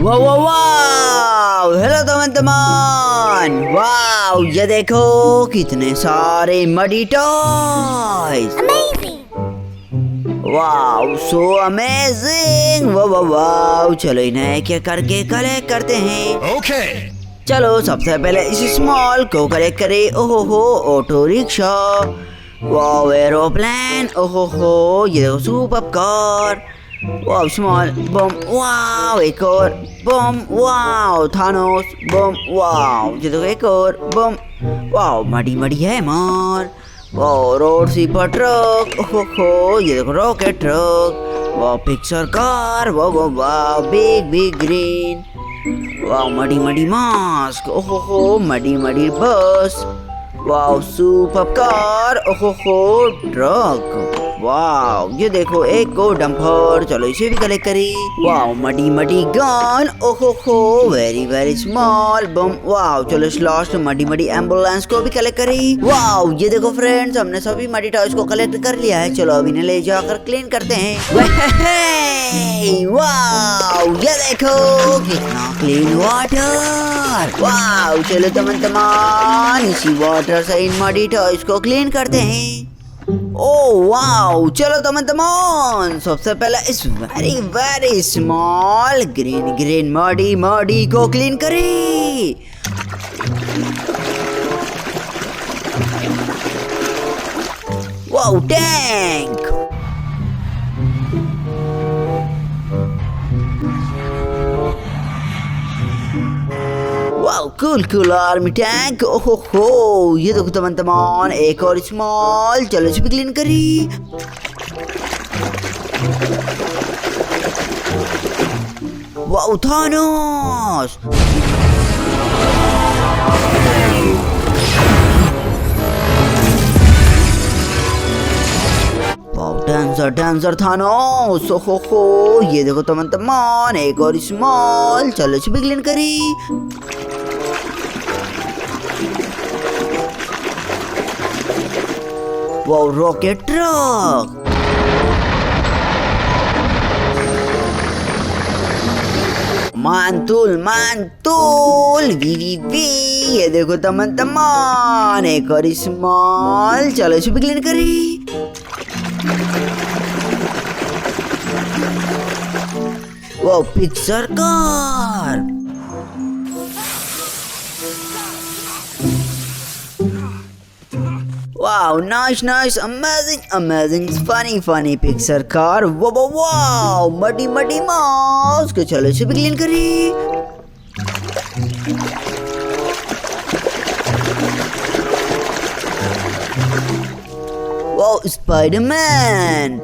वाह वाह वाह, हेलो तमन वाह, ये देखो कितने सारे मडी टॉयज। वाह सो अमेजिंग, वाह वाह वाह। चलो इन्हें एक एक करके कलेक्ट करते हैं। ओके। चलो सबसे पहले इस स्मॉल को कलेक्ट करें। ओहो हो, ऑटो रिक्शा, वाह एरोप्लेन, ओहो हो, ये देखो सुपर कार, वाह स्मॉल बम, वाह एक और बम, वाह थानोस बम, वाह ये देखो एक और बम, वाह मडी मडी है मार, वाह रोड स्वीपर ट्रक, ओहो हो ये देखो रॉकेट ट्रक, वाह पिक्चर कार, वाह वाह वाह बिग बिग ग्रीन, वाह मडी मडी मास्क, ओहो हो मडी मडी बस, वाह सुपर कार, ओहो हो ट्रक, वाह ये देखो एक को डंपर, चलो इसे भी कलेक्ट करी, वाह मडी मडी गन, ओहो हो वेरी वेरी स्मॉल बम, वाह चलो इस लास्ट मडी मडी एम्बुलेंस को भी कलेक्ट करी। वाह ये देखो फ्रेंड्स, हमने सभी मडी टॉयज को कलेक्ट कर लिया है। चलो अब इन्हें ले जाकर क्लीन करते हैं। वाह ये देखो कितना क्लीन वाटर, वाह चलो तमन इसी वाटर से इन मडी टॉयज को क्लीन करते हैं। ओ वाओ, चलो तमन सबसे पहले इस very very small green green muddy muddy को क्लीन करें। Wow tank, wow cool cool army tank, ओहो हो ये देखो तमन एक और स्मॉल, चलो इसे भी क्लीन करी। Wow Thanos, wow dancer dancer Thanos, ओहो हो ये देखो तमन एक और स्मॉल, चलो इसे भी क्लीन करी। वाओ रॉकेट ट्रक, मानतुल मानतुल वी वी वी, ये देखो तमन एक और स्मॉल, चलो इसे भी क्लीन करी। Wow picture car, wow nice nice amazing amazing funny funny picture car, wow wow muddy muddy mask, चलो इसे भी क्लीन करी। Wow Spiderman,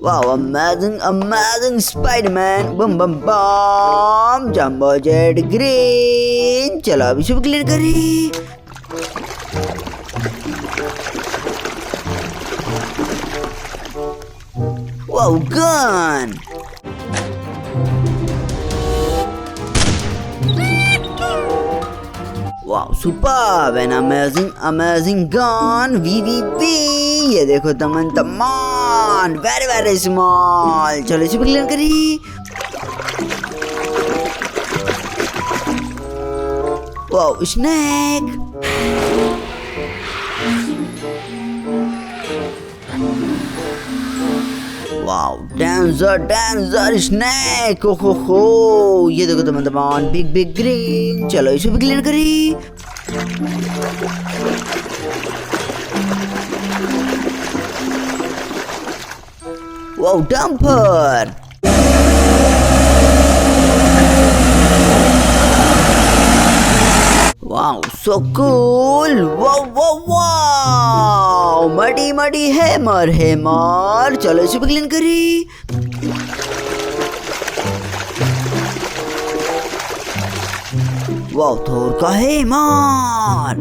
wow amazing amazing Spiderman, bomb bomb bomb jumbo jet green, चलो अभी सब clear करी। Wow gun, wow super and amazing amazing gun, वी वी वी, ये देखो तमन वेरी वेरी स्मॉल, चलो इसे भी क्लियर करी। Wow snack, wow dancer dancer snack, ओहो हो ये देखो तमन बिग बिग ग्रीन, चलो इसे भी क्लियर करी। Wow dumper, wow so cool, wow wow wow muddy muddy hammer hammer, चलो इसे भी क्लीन करी। वाओ थोर का hammer,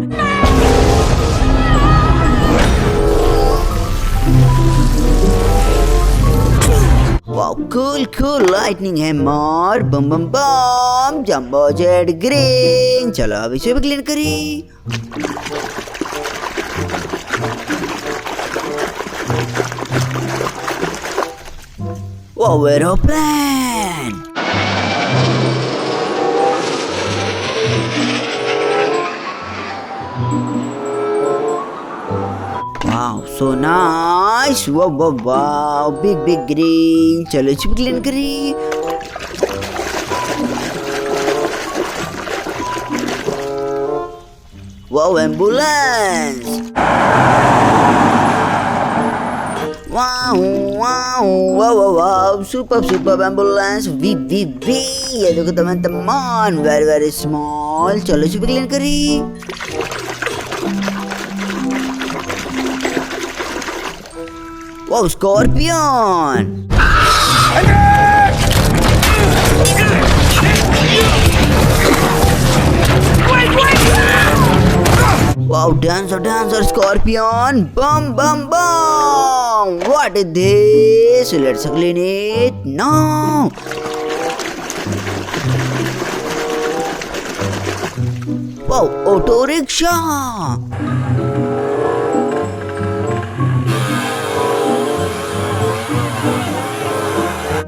wow cool cool lightning hammer, bomb bomb bomb jumbo jet green, चलो अब इसे भी क्लीन करी। Wow, aeroplane! Wow, so nice! Wow, wow, wow! Big green. चलो इसको क्लीन करी. Wow, ambulance! Wow, wow, wow, wow, wow! Super ambulance! V. ये देखो teman-teman, very small. चलो इसको क्लीन करी. Wow, scorpion! Wow, dancer, scorpion! Bum! What is this? Let's clean it. No! Wow, auto rickshaw!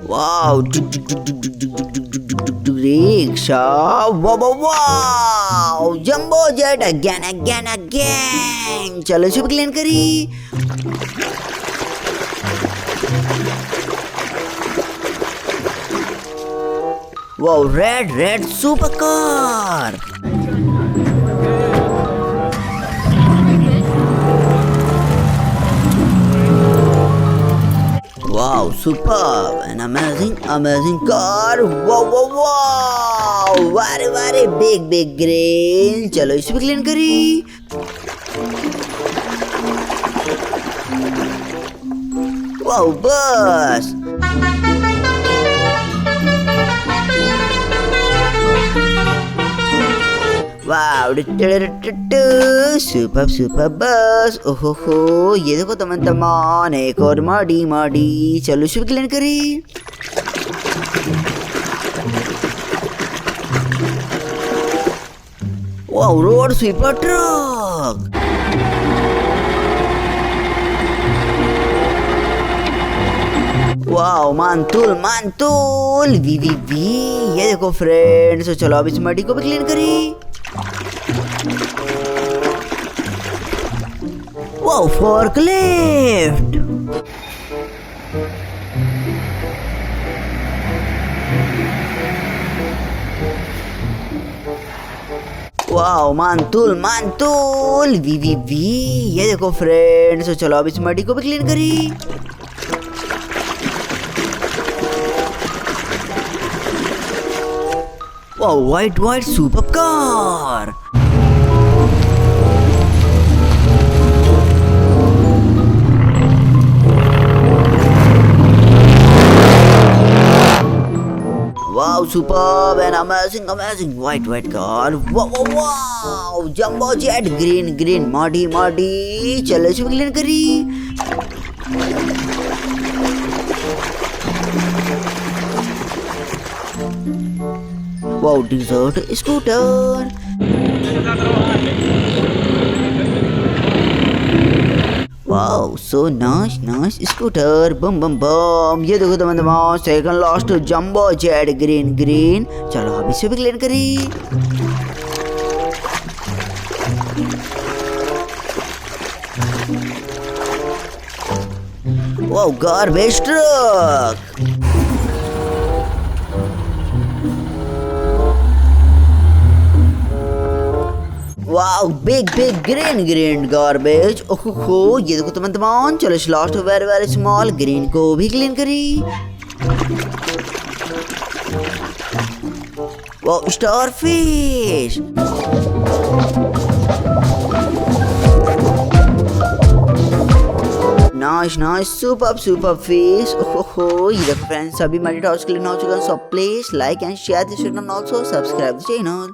Wow, rickshaw! Wow! Jumbo jet again! चलो इसको clean करी. Wow, red supercar! Wow, superb! An amazing car! Wow! Very big green! चलो इसे भी clean करी. Wow, bus! Wow, super bus. ओहो, ये देखो teman-teman, एक और माडी. चलो इसे भी क्लीन करी. Wow, road sweeper truck. Wow, mantul. V. ये देखो फ्रेंड्स. तो चलो अब इस मडी को भी क्लीन करी. Wow, forklift! Wow, mantul! V. ये देखो फ्रेंड्स. तो चलो अब इस मडी को भी क्लीन करी. Wow, white super car! Wow, superb and amazing white car. Wow, jumbo jet green माडी. चलो इसे क्लीन करी. Wow, desert scooter. Wow, so nice scooter. Bum. ये देखो teman-teman, second last jumbo jet green. चलो अब इसे भी क्लीन करी. Wow, garbage truck. Wow, big green garbage. ओहो, ये देखो teman-teman, चलो इस लास्ट very small green को भी क्लीन करी. Wow, starfish. Nice super fish. ओहो, ये देखो फ्रेंड्स, सभी हमारे टास्क क्लीन हो चुका है. So please like and share this video and also subscribe the channel.